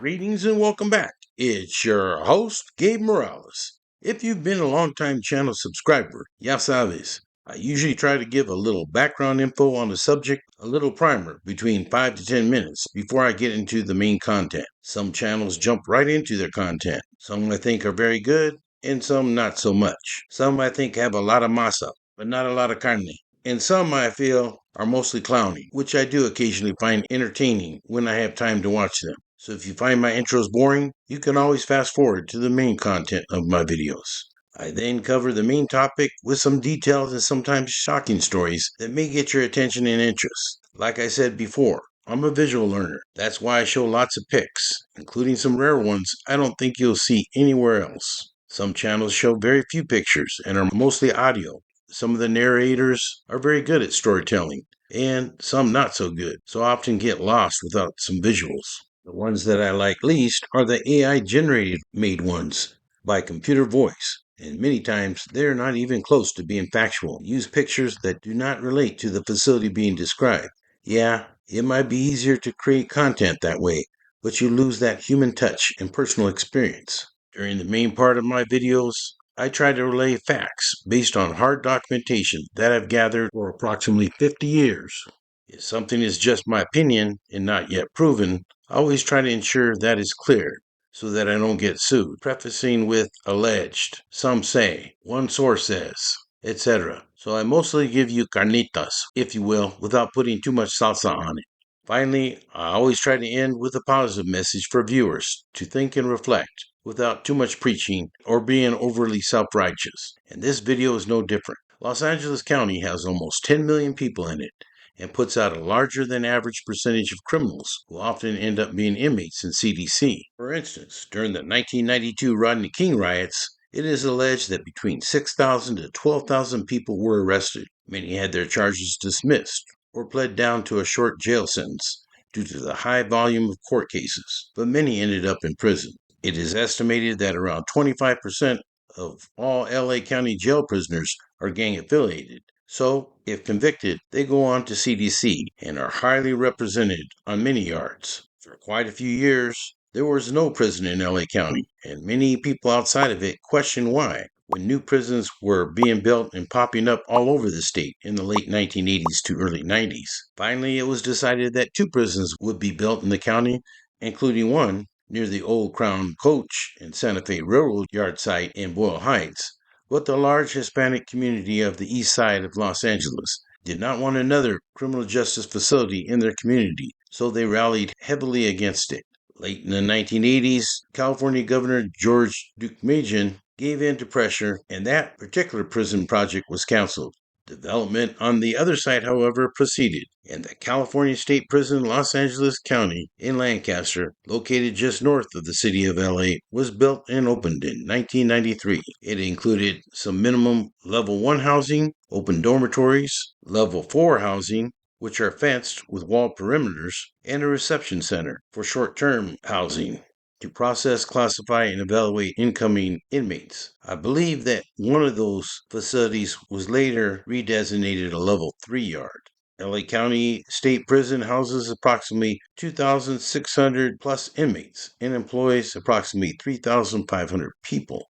Greetings and welcome back. It's your host, Gabe Morales. If you've been a long-time channel subscriber, ya sabes, I usually try to give a little background info on the subject, a little primer between 5 to 10 minutes before I get into the main content. Some channels jump right into their content. Some I think are very good, and some not so much. Some I think have a lot of masa, but not a lot of carne. And some I feel are mostly clowny, which I do occasionally find entertaining when I have time to watch them. So if you find my intros boring, you can always fast forward to the main content of my videos. I then cover the main topic with some details and sometimes shocking stories that may get your attention and interest. Like I said before, I'm a visual learner. That's why I show lots of pics, including some rare ones I don't think you'll see anywhere else. Some channels show very few pictures and are mostly audio. Some of the narrators are very good at storytelling, and some not so good, so I often get lost without some visuals. The ones that I like least are the AI generated made ones by computer voice, and many times they're not even close to being factual. Use pictures that do not relate to the facility being described. Yeah, it might be easier to create content that way, but you lose that human touch and personal experience. During the main part of my videos, I try to relay facts based on hard documentation that I've gathered for approximately 50 years. If something is just my opinion and not yet proven, I always try to ensure that is clear so that I don't get sued, prefacing with alleged, some say, one source says, etc. So I mostly give you carnitas, if you will, without putting too much salsa on it. Finally, I always try to end with a positive message for viewers to think and reflect without too much preaching or being overly self-righteous. And this video is no different. Los Angeles County has almost 10 million people in it and puts out a larger than average percentage of criminals who often end up being inmates in CDC. For instance, during the 1992 Rodney King riots, it is alleged that between 6,000 to 12,000 people were arrested. Many had their charges dismissed or pled down to a short jail sentence due to the high volume of court cases, but many ended up in prison. It is estimated that around 25% of all LA County jail prisoners are gang affiliated. So, if convicted, they go on to CDC and are highly represented on many yards. For quite a few years, there was no prison in LA County, and many people outside of it question why, when new prisons were being built and popping up all over the state in the late 1980s to early 90s. Finally, it was decided that 2 prisons would be built in the county, including one near the old Crown Coach and Santa Fe Railroad Yard site in Boyle Heights. But the large Hispanic community of the east side of Los Angeles did not want another criminal justice facility in their community, so they rallied heavily against it. Late in the 1980s, California Governor George Deukmejian gave in to pressure, and that particular prison project was canceled. Development on the other side, however, proceeded, and the California State Prison, Los Angeles County in Lancaster, located just north of the city of LA, was built and opened in 1993. It included some minimum level 1 housing, open dormitories, level 4 housing, which are fenced with wall perimeters, and a reception center for short-term housing to process, classify, and evaluate incoming inmates. I believe that one of those facilities was later redesignated a level 3 yard. LA County State Prison houses approximately 2,600 plus inmates and employs approximately 3,500 people.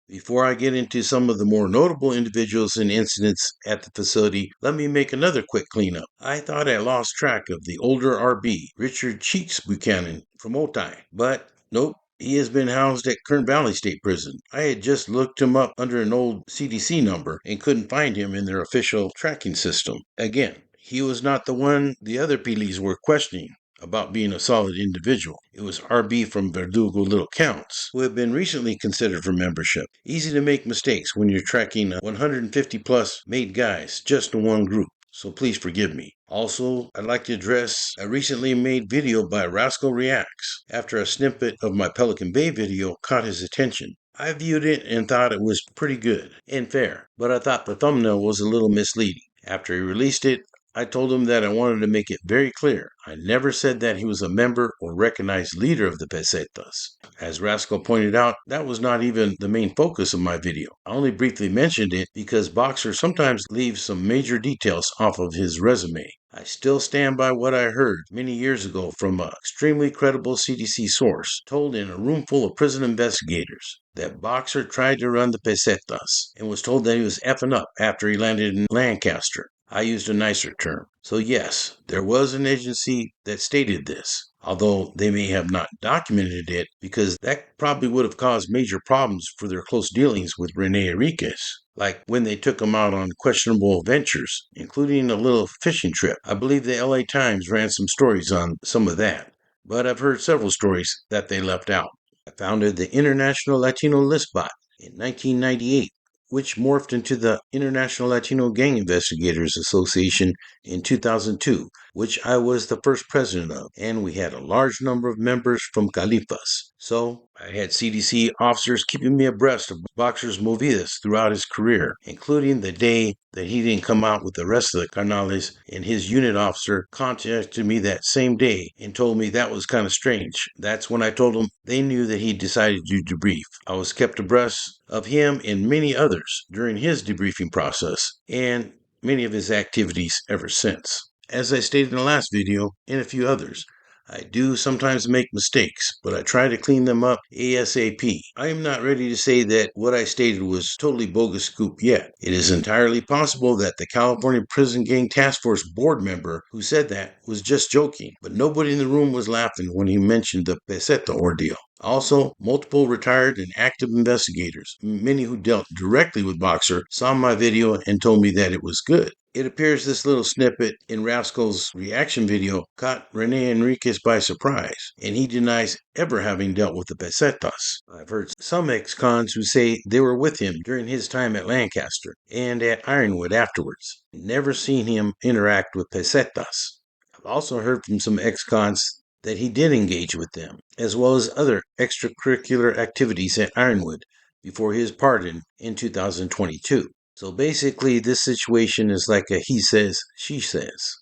Before I get into some of the more notable individuals and incidents at the facility, let me make another quick cleanup. I thought I lost track of the older RB, Richard Cheeks Buchanan from Otay, but nope. He has been housed at Kern Valley State Prison. I had just looked him up under an old CDC number and couldn't find him in their official tracking system. Again, he was not the one the other Pilis were questioning about being a solid individual. It was RB from Verdugo Little Counts, who have been recently considered for membership. Easy to make mistakes when you're tracking 150 plus made guys just in one group. So please forgive me. Also, I'd like to address a recently made video by Rascal Reacts after a snippet of my Pelican Bay video caught his attention. I viewed it and thought it was pretty good and fair, but I thought the thumbnail was a little misleading. After he released it, I told him that I wanted to make it very clear. I never said that he was a member or recognized leader of the Pesetas. As Rascal pointed out, that was not even the main focus of my video. I only briefly mentioned it because Boxer sometimes leaves some major details off of his resume. I still stand by what I heard many years ago from an extremely credible CDC source, told in a room full of prison investigators, that Boxer tried to run the Pesetas and was told that he was effing up after he landed in Lancaster. I used a nicer term. So yes, there was an agency that stated this, although they may have not documented it because that probably would have caused major problems for their close dealings with Rene Enriquez, like when they took him out on questionable ventures, including a little fishing trip. I believe the LA Times ran some stories on some of that, but I've heard several stories that they left out. I founded the International Latino Listbot in 1998, which morphed into the International Latino Gang Investigators Association in 2002, which I was the first president of, and we had a large number of members from Califas. So I had CDC officers keeping me abreast of Boxer's movidas throughout his career, including the day that he didn't come out with the rest of the carnales, and his unit officer contacted me that same day and told me that was kind of strange. That's when I told them they knew that he decided to debrief. I was kept abreast of him and many others during his debriefing process and many of his activities ever since. As I stated in the last video and a few others, I do sometimes make mistakes, but I try to clean them up ASAP. I am not ready to say that what I stated was totally bogus scoop yet. It is entirely possible that the California Prison Gang Task Force board member who said that was just joking, but nobody in the room was laughing when he mentioned the Peseta ordeal. Also, multiple retired and active investigators, many who dealt directly with Boxer, saw my video and told me that it was good. It appears this little snippet in Rascal's reaction video caught Rene Enriquez by surprise, and he denies ever having dealt with the Pesetas. I've heard some ex-cons who say they were with him during his time at Lancaster and at Ironwood afterwards, never seen him interact with Pesetas. I've also heard from some ex-cons that he did engage with them, as well as other extracurricular activities at Ironwood before his pardon in 2022. So basically, this situation is like a he says, she says.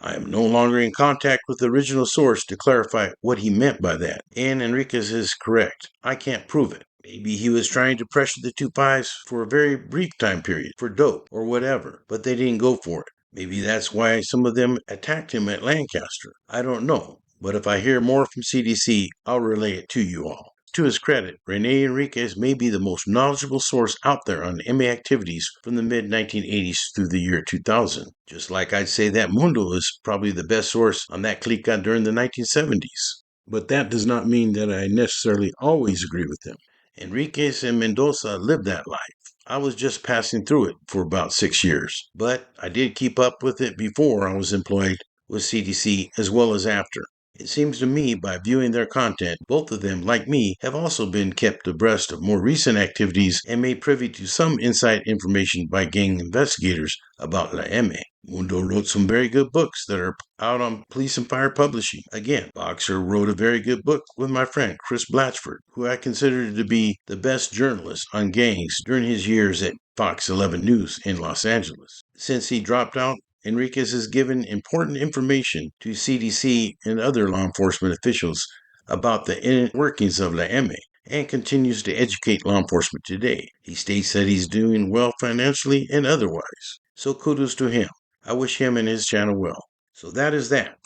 I am no longer in contact with the original source to clarify what he meant by that, and Enriquez is correct. I can't prove it. Maybe he was trying to pressure the two fives for a very brief time period, for dope or whatever, but they didn't go for it. Maybe that's why some of them attacked him at Lancaster. I don't know, but if I hear more from CDC, I'll relay it to you all. To his credit, Rene Enriquez may be the most knowledgeable source out there on MA activities from the mid-1980s through the year 2000. Just like I'd say that Mundo is probably the best source on that clica during the 1970s. But that does not mean that I necessarily always agree with them. Enriquez and Mendoza lived that life. I was just passing through it for about 6 years, but I did keep up with it before I was employed with CDC as well as after. It seems to me, by viewing their content, both of them, like me, have also been kept abreast of more recent activities and made privy to some inside information by gang investigators about La M. Mundo wrote some very good books that are out on Police and Fire Publishing. Again, Boxer wrote a very good book with my friend Chris Blatchford, who I consider to be the best journalist on gangs during his years at Fox 11 News in Los Angeles. Since he dropped out, Enriquez has given important information to CDC and other law enforcement officials about the inner workings of La M and continues to educate law enforcement today. He states that he's doing well financially and otherwise. So kudos to him. I wish him and his channel well. So that is that.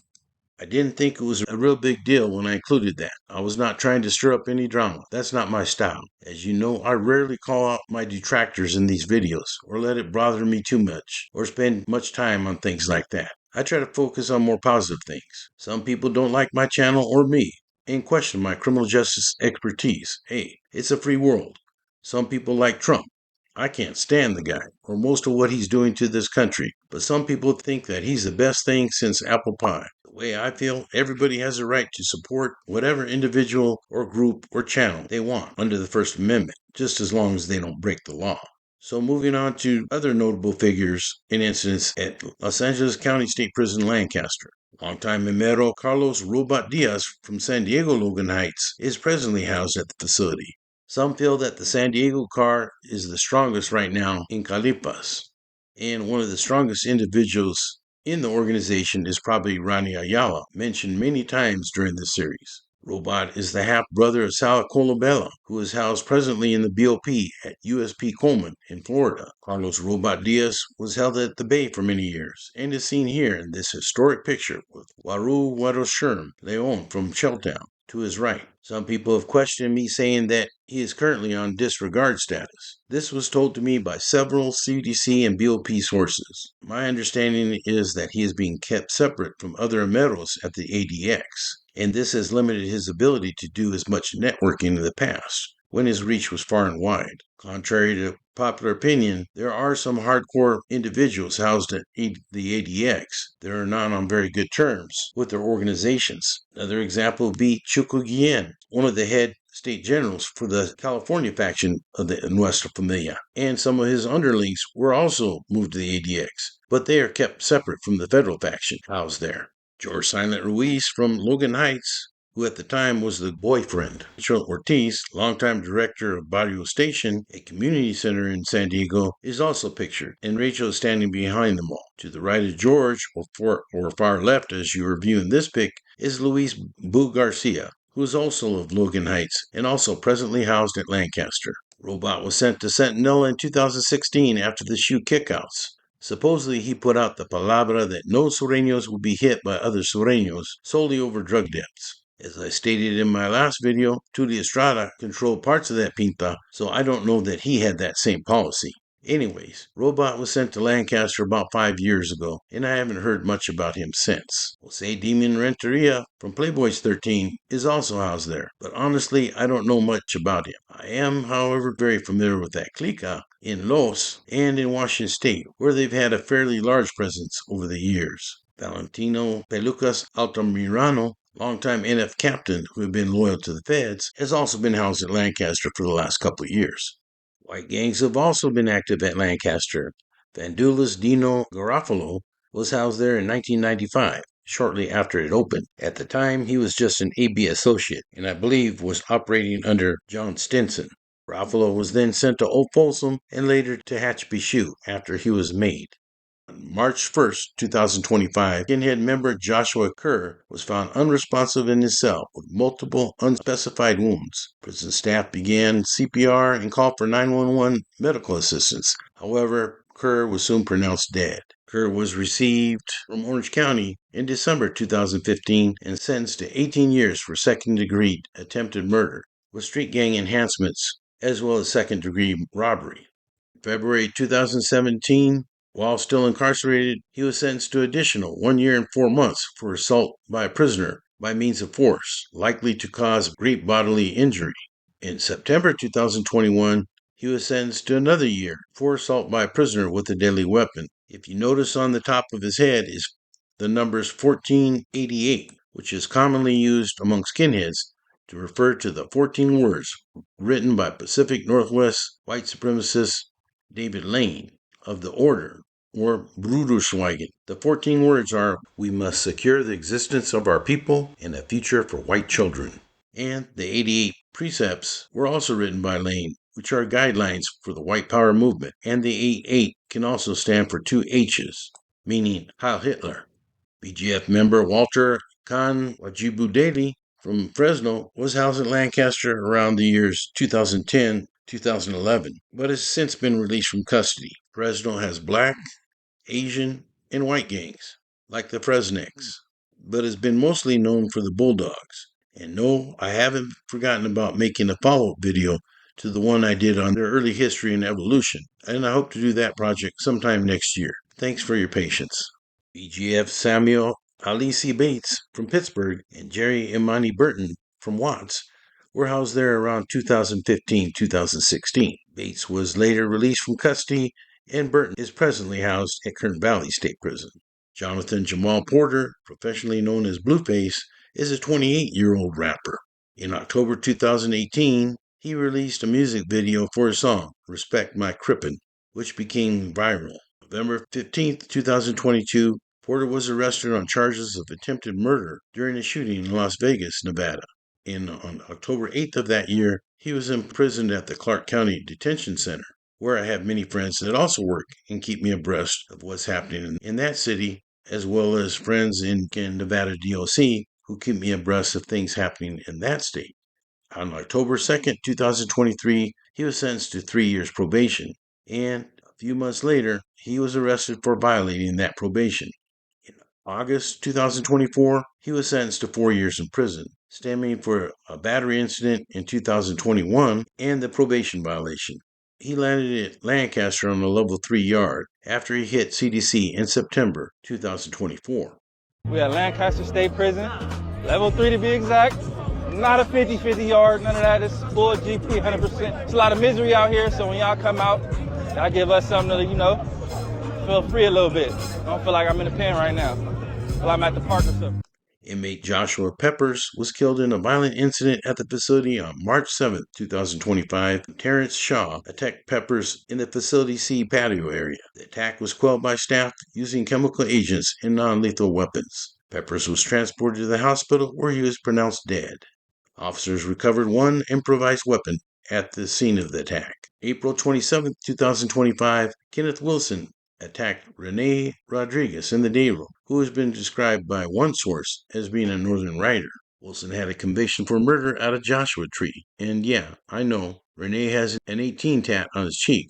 I didn't think it was a real big deal when I included that. I was not trying to stir up any drama. That's not my style. As you know, I rarely call out my detractors in these videos, or let it bother me too much, or spend much time on things like that. I try to focus on more positive things. Some people don't like my channel or me, and question my criminal justice expertise. Hey, it's a free world. Some people like Trump. I can't stand the guy, or most of what he's doing to this country, but some people think that he's the best thing since apple pie. The way I feel, everybody has a right to support whatever individual or group or channel they want under the First Amendment, just as long as they don't break the law. So moving on to other notable figures and incidents at Los Angeles County State Prison, Lancaster. Longtime Memero Carlos Robot Diaz from San Diego Logan Heights is presently housed at the facility. Some feel that the San Diego car is the strongest right now in Califas, and one of the strongest individuals in the organization is probably Rene Ayala, mentioned many times during this series. Robot is the half-brother of Sal Colabella, who is housed presently in the BOP at USP Coleman in Florida. Carlos Robot Diaz was held at the Bay for many years and is seen here in this historic picture with Waru Waroshurm Leon from Shelltown to his right. Some people have questioned me, saying that he is currently on disregard status. This was told to me by several CDC and BOP sources. My understanding is that he is being kept separate from other Ameros at the ADX, and this has limited his ability to do as much networking in the past, when his reach was far and wide. Contrary to popular opinion, there are some hardcore individuals housed at the ADX that are not on very good terms with their organizations. Another example would be Chuco Guillen, one of the head state generals for the California faction of the Nuestra Familia, and some of his underlings were also moved to the ADX, but they are kept separate from the federal faction housed there. George Silent Ruiz from Logan Heights, who at the time was the boyfriend. Rachel Ortiz, longtime director of Barrio Station, a community center in San Diego, is also pictured, and Rachel is standing behind them all. To the right of George, or far left as you are viewing this pic, is Luis Bu Garcia, who is also of Logan Heights and also presently housed at Lancaster. Robot was sent to Sentinel in 2016 after the shoe kickouts. Supposedly, he put out the palabra that no Sureños would be hit by other Sureños solely over drug debts. As I stated in my last video, Tulio Estrada controlled parts of that pinta, so I don't know that he had that same policy. Anyways, Robot was sent to Lancaster about 5 years ago, and I haven't heard much about him since. Jose Demon Renteria from Playboys 13 is also housed there, but honestly, I don't know much about him. I am, however, very familiar with that clica in Los and in Washington State, where they've had a fairly large presence over the years. Valentino Pelucas Altamirano, longtime NF captain who had been loyal to the feds, has also been housed at Lancaster for the last couple of years. White gangs have also been active at Lancaster. Vandula's Dino Garofalo was housed there in 1995, shortly after it opened. At the time, he was just an AB associate, and I believe was operating under John Stinson. Garofalo was then sent to Old Folsom and later to Hatchby after he was made. On March 1st, 2025, skinhead member Joshua Kerr was found unresponsive in his cell with multiple unspecified wounds. Prison staff began CPR and called for 911 medical assistance. However, Kerr was soon pronounced dead. Kerr was received from Orange County in December 2015 and sentenced to 18 years for second-degree attempted murder with street gang enhancements as well as second-degree robbery. In February 2017, while still incarcerated, he was sentenced to additional 1 year and 4 months for assault by a prisoner by means of force, likely to cause great bodily injury. In September 2021, he was sentenced to another year for assault by a prisoner with a deadly weapon. If you notice on the top of his head is the numbers 1488, which is commonly used among skinheads to refer to the 14 words written by Pacific Northwest white supremacist David Lane of the Order, or Bruderschweigen. The 14 words are, "We must secure the existence of our people and a future for white children." And the 88 precepts were also written by Lane, which are guidelines for the white power movement. And the 88 can also stand for 2 H's, meaning Heil Hitler. BGF member Walter Khan Wajibudeli from Fresno was housed at Lancaster around the years 2010-2011, but has since been released from custody. Fresno has black, Asian, and white gangs, like the Fresniks, but has been mostly known for the Bulldogs. And no, I haven't forgotten about making a follow-up video to the one I did on their early history and evolution, and I hope to do that project sometime next year. Thanks for your patience. BGF Samuel Alici Bates from Pittsburgh and Jerry Imani Burton from Watts were housed there around 2015-2016. Bates was later released from custody, and Burton is presently housed at Kern Valley State Prison. Jonathan Jamal Porter, professionally known as Blueface, is a 28-year-old rapper. In October 2018, he released a music video for his song, Respect My Crippin', which became viral. November 15, 2022, Porter was arrested on charges of attempted murder during a shooting in Las Vegas, Nevada. And on October 8th of that year, he was imprisoned at the Clark County Detention Center, where I have many friends that also work and keep me abreast of what's happening in that city as well as friends in Nevada DOC who keep me abreast of things happening in that state. On October 2nd, 2023, he was sentenced to 3 years probation, and a few months later, he was arrested for violating that probation. In August 2024, he was sentenced to 4 years in prison, stemming for a battery incident in 2021 and the probation violation. He landed at Lancaster on a level 3 yard after he hit CDC in September 2024. We at Lancaster State Prison, level 3 to be exact. Not a 50-50 yard, none of that. It's full GP, 100%. It's a lot of misery out here, so when y'all come out, y'all give us something to, feel free a little bit. I don't feel like I'm in a pen right now. I feel like I'm at the park or something. Inmate Joshua Peppers was killed in a violent incident at the facility on March 7, 2025. Terrence Shaw attacked Peppers in the Facility C patio area. The attack was quelled by staff using chemical agents and non-lethal weapons. Peppers was transported to the hospital where he was pronounced dead. Officers recovered one improvised weapon at the scene of the attack. April 27, 2025, Kenneth Wilson attacked Rene Rodriguez in the day room, who has been described by one source as being a Northern Rider. Wilson had a conviction for murder out of Joshua Tree. And yeah, I know, Rene has an 18 tat on his cheek,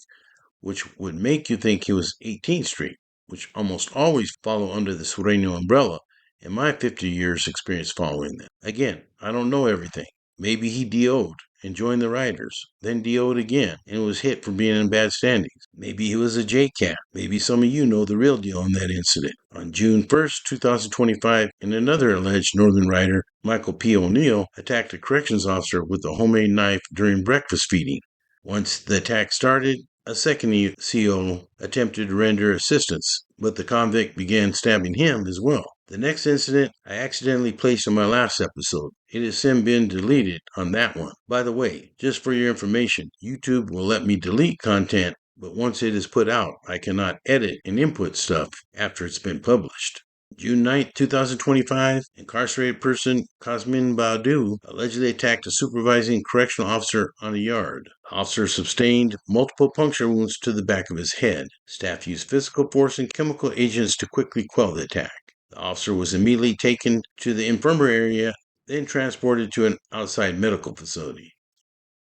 which would make you think he was 18th Street, which almost always follow under the Sureño umbrella, in my 50 years experience following them. Again, I don't know everything. Maybe he DO'd and joined the Riders, then DO'd again and was hit for being in bad standings. Maybe he was a J-Cat. Maybe some of you know the real deal on that incident. On June 1st, 2025, in another alleged Northern Rider, Michael P. O'Neill attacked a corrections officer with a homemade knife during breakfast feeding. Once the attack started, a second CO attempted to render assistance, but the convict began stabbing him as well. The next incident I accidentally placed on my last episode. It has since been deleted on that one. By the way, just for your information, YouTube will let me delete content, but once it is put out, I cannot edit and input stuff after it's been published. June 9, 2025, incarcerated person Cosmin Badu allegedly attacked a supervising correctional officer on a yard. The officer sustained multiple puncture wounds to the back of his head. Staff used physical force and chemical agents to quickly quell the attack. The officer was immediately taken to the infirmary area, then transported to an outside medical facility,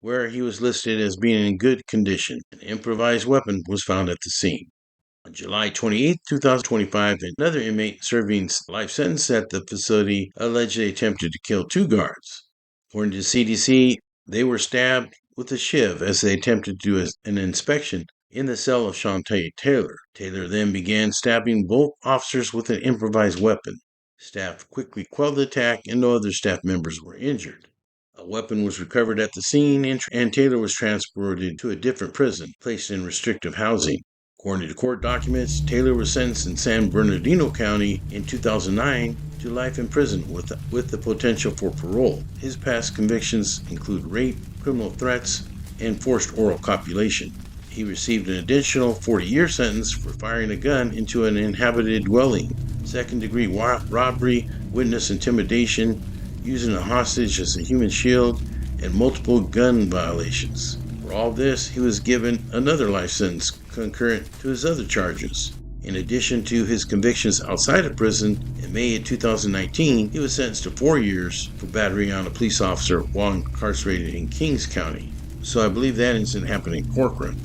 where he was listed as being in good condition. An improvised weapon was found at the scene. On July 28, 2025, another inmate serving life sentence at the facility allegedly attempted to kill 2 guards. According to CDC, they were stabbed with a shiv as they attempted to do an inspection in the cell of Shantae Taylor. Taylor then began stabbing both officers with an improvised weapon. Staff quickly quelled the attack and no other staff members were injured. A weapon was recovered at the scene and Taylor was transported to a different prison, placed in restrictive housing. According to court documents, Taylor was sentenced in San Bernardino County in 2009 to life in prison with the potential for parole. His past convictions include rape, criminal threats, and forced oral copulation. He received an additional 40-year sentence for firing a gun into an inhabited dwelling, second-degree robbery, witness intimidation, using a hostage as a human shield, and multiple gun violations. For all this, he was given another life sentence concurrent to his other charges. In addition to his convictions outside of prison, in May of 2019, he was sentenced to 4 years for battery on a police officer while incarcerated in Kings County. So I believe that incident happened in Corcoran.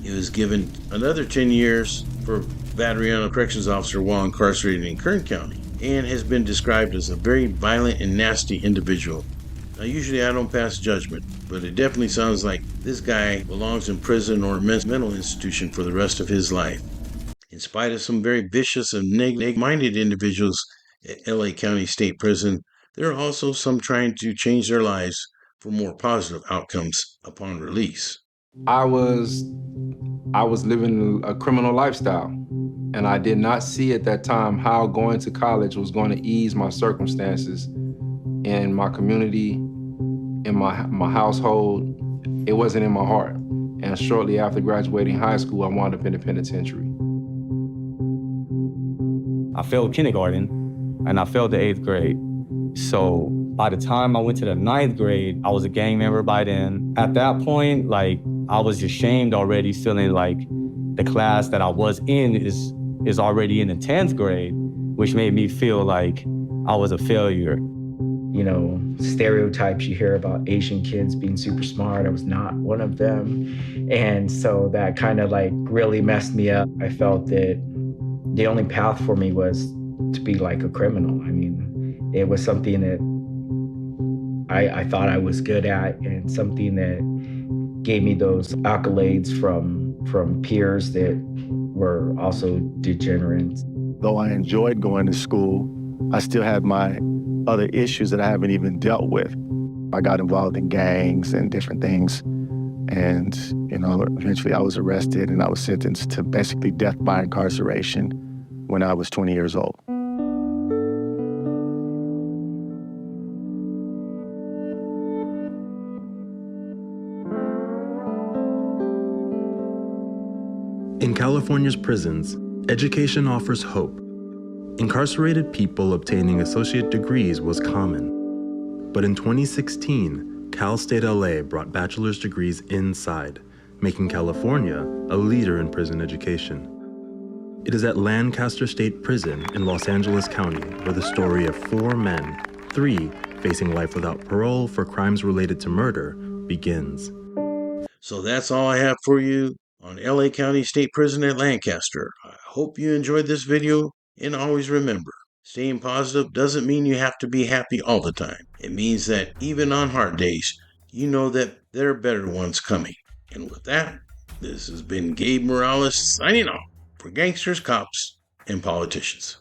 He was given another 10 years for battery on a corrections officer while incarcerated in Kern County, and has been described as a very violent and nasty individual. Now, usually I don't pass judgment, but it definitely sounds like this guy belongs in prison or a mental institution for the rest of his life. In spite of some very vicious and negative-minded individuals at LA County State Prison, there are also some trying to change their lives for more positive outcomes upon release. I was living a criminal lifestyle, and I did not see at that time how going to college was going to ease my circumstances in my community, in my household. It wasn't in my heart. And shortly after graduating high school, I wound up in the penitentiary. I failed kindergarten and I failed the 8th grade. So by the time I went to the 9th grade, I was a gang member by then. At that point, I was ashamed already, feeling like the class that I was in is already in the 10th grade. which made me feel like I was a failure. You know, stereotypes you hear about Asian kids being super smart. I was not one of them. And so that kind of like really messed me up. I felt that the only path for me was to be like a criminal. I mean, it was something that I thought I was good at, and something that gave me those accolades from peers that were also degenerates. Though I enjoyed going to school, I still had my other issues that I haven't even dealt with. I got involved in gangs and different things. And, you know, eventually I was arrested and I was sentenced to basically death by incarceration when I was 20 years old. In California's prisons, education offers hope. Incarcerated people obtaining associate degrees was common. But in 2016, Cal State LA brought bachelor's degrees inside, making California a leader in prison education. It is at Lancaster State Prison in Los Angeles County where the story of 4 men, 3 facing life without parole for crimes related to murder, begins. So that's all I have for you on LA County State Prison at Lancaster. I hope you enjoyed this video, and always remember, staying positive doesn't mean you have to be happy all the time. It means that even on hard days, you know that there are better ones coming. And with that, this has been Gabe Morales signing off for Gangsters, Cops, and Politicians.